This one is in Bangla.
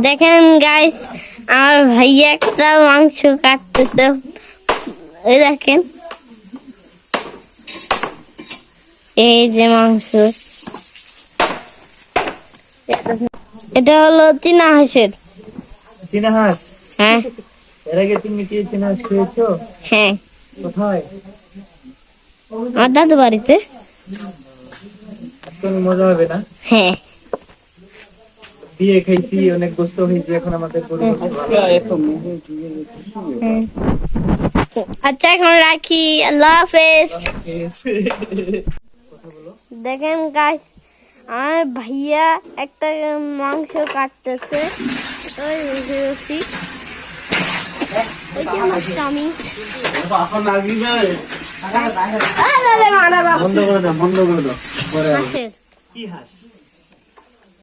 দেখেন গাইস, আমার ভাইয়া একটা মাংস কাটতেছে। এই দেখেন, এই যে মাংস, এটা হলো চীনা হাঁসের। চীনা হাঁস? হ্যাঁ। এর আগে তুমি কি চীনা হাঁস খেয়েছো? হ্যাঁ। কোথায়? আমার দাদু বাড়িতে। আজকে মজা হবে না? হ্যাঁ। বিয়ে খাইছি, অনেক গোস্ত হয়েছে, এখন আমাদের আচ্ছা, এখন রাখি। আল্লাহ হাফেজ। দেখেন গাইস, আমার ভাইয়া একটা মাংস কাটতেছে। ওই যে আমার স্বামী। বন্ধ করে দাও, বন্ধ করে দাও। হাঁসের। কি হাঁস?